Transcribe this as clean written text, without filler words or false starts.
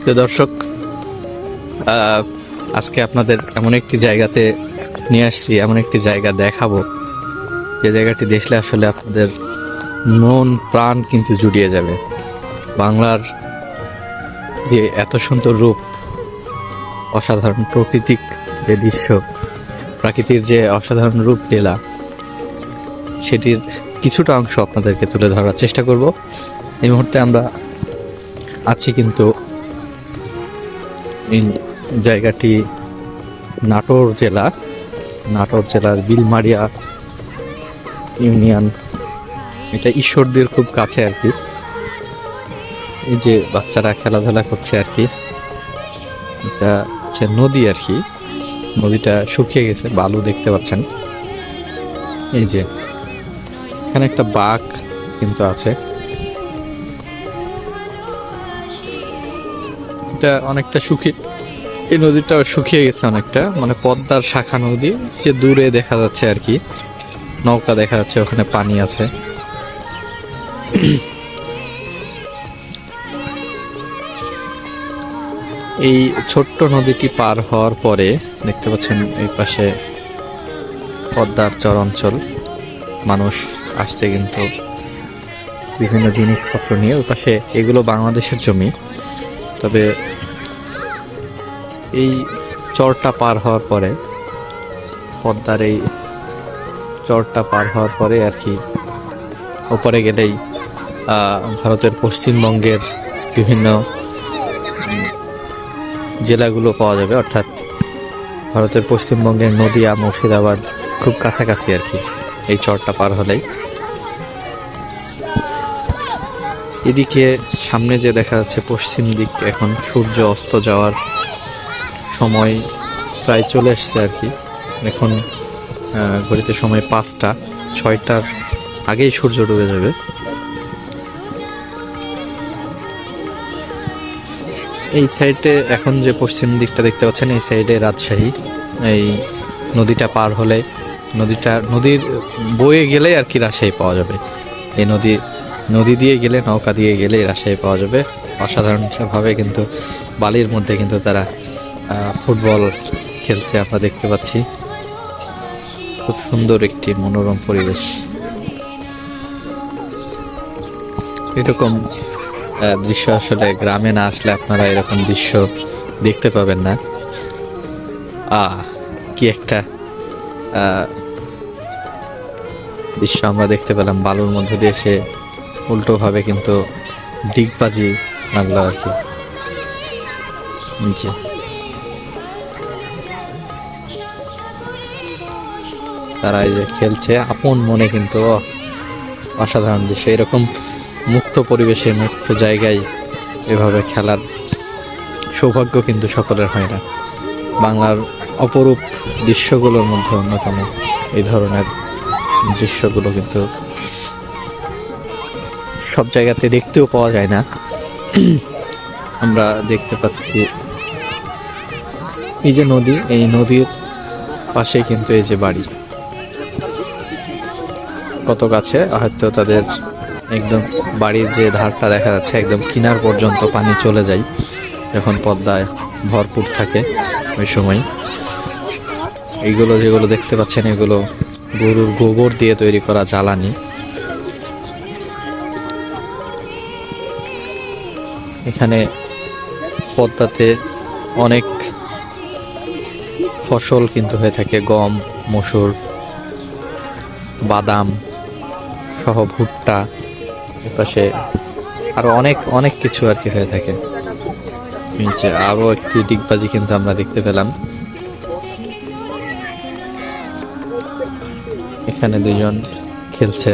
তো দর্শক, আজকে আপনাদের এমন একটি জায়গাতে নিয়ে আসছি, এমন একটি জায়গা দেখাবো যে জায়গাটি দেখলে আসলে আপনাদের মন প্রাণ কিন্তু জুড়িয়ে যাবে। বাংলার যে এত সুন্দর রূপ, অসাধারণ প্রাকৃতিক যে দৃশ্য, প্রাকৃতির যে অসাধারণ রূপ লীলা, সেটির কিছুটা অংশ আপনাদেরকে তুলে ধরার চেষ্টা করব। এই মুহূর্তে আমরা আছি কিন্তু এই জায়গাটি নাটোর জেলার বিলমারিয়া ইউনিয়ন। এটা ঈশ্বরদীর খুব কাছে আর কি। এই যে বাচ্চারা খেলাধুলা করছে আর কি, এটা হচ্ছে নদী আর কি। নদীটা শুকিয়ে গেছে, বালু দেখতে পাচ্ছেন। এই যে এখানে একটা বাঘ কিন্তু আছে। এটা অনেকটা শুকিয়ে, এই নদীটা শুকিয়ে গেছে অনেকটা, মানে পদ্মার শাখা নদী। যে দূরে দেখা যাচ্ছে আর কি, নৌকা দেখা যাচ্ছে, ওখানে পানি আছে। এই ছোট্ট নদীটি পার হওয়ার পরে দেখতে পাচ্ছেন এই পাশে পদ্মার চর অঞ্চল। মানুষ আসছে কিন্তু বিভিন্ন জিনিসপত্র নিয়ে। ওই পাশে এগুলো বাংলাদেশের জমি, তবে এই চরটা পার হওয়ার পরে, পদ্মার এই চরটা পার হওয়ার পরে আর কি ওপরে গেলেই ভারতের পশ্চিমবঙ্গের বিভিন্ন জেলাগুলো পাওয়া যাবে। অর্থাৎ ভারতের পশ্চিমবঙ্গের নদিয়া, মুর্শিদাবাদ খুব কাছাকাছি আর কি এই চরটা পার হলেই। এদিকে সামনে যে দেখা যাচ্ছে পশ্চিম দিক, এখন সূর্য অস্ত যাওয়ার সময় প্রায় চলে এসছে আর কি। এখন ঘড়িতে সময় 5টা, 6টার আগেই সূর্য ডুবে যাবে। এই সাইডে এখন যে পশ্চিম দিকটা দেখতে পাচ্ছেন, এই সাইডে রাজশাহী। এই নদীটা পার হলে, নদীর বয়ে গেলে আর কি রাজশাহী পাওয়া যাবে। এই নদী দিয়ে গেলে, নৌকা দিয়ে গেলে রাজশাহী পাওয়া যাবে। অসাধারণভাবে কিন্তু বালির মধ্যে কিন্তু তারা ফুটবল খেলছে, আমরা দেখতে পাচ্ছি। খুব সুন্দর একটি মনোরম পরিবেশ। এরকম দৃশ্য আসলে গ্রামে না আসলে আপনারা এরকম দৃশ্য দেখতে পাবেন না। কি একটা দৃশ্য আমরা দেখতে পেলাম। বালুর মধ্যে দিয়ে সে উল্টোভাবে কিন্তু ডিগবাজি লাগলো আর কি। নিচে তারা এই যে খেলছে আপন মনে, কিন্তু অসাধারণ দৃশ্য। এরকম মুক্ত পরিবেশে, মুক্ত জায়গায় এভাবে খেলার সৌভাগ্য কিন্তু সকলের হয় না। বাংলার অপরূপ দৃশ্যগুলোর মধ্যে অন্যতম এই ধরনের দৃশ্যগুলো কিন্তু সব জায়গাতে দেখতেও পাওয়া যায় না। আমরা দেখতে পাচ্ছি এই যে নদী, এই নদীর পাশে কিন্তু এই যে বাড়ি, কত কাছে। হয়তো তাদের একদম বাড়ির যে ধারটা দেখা যাচ্ছে, একদম কিনার পর্যন্ত পানি চলে যায় যখন পদ্মায় ভরপুর থাকে ওই সময়। এইগুলো যেগুলো দেখতে পাচ্ছেন, এগুলো গরুর গোবর দিয়ে তৈরি করা জ্বালানি। এখানে পদ্মাতে অনেক ফসল কিন্তু হয়ে থাকে, গম, মসুর, বাদাম সহ ভুট্টা। এপাশে আরো অনেক কিছু আর কি হয়ে থাকে। নিচে আরো একটি ডিগবাজি কিন্তু আমরা দেখতে পেলাম। এখানে দুজন খেলছে।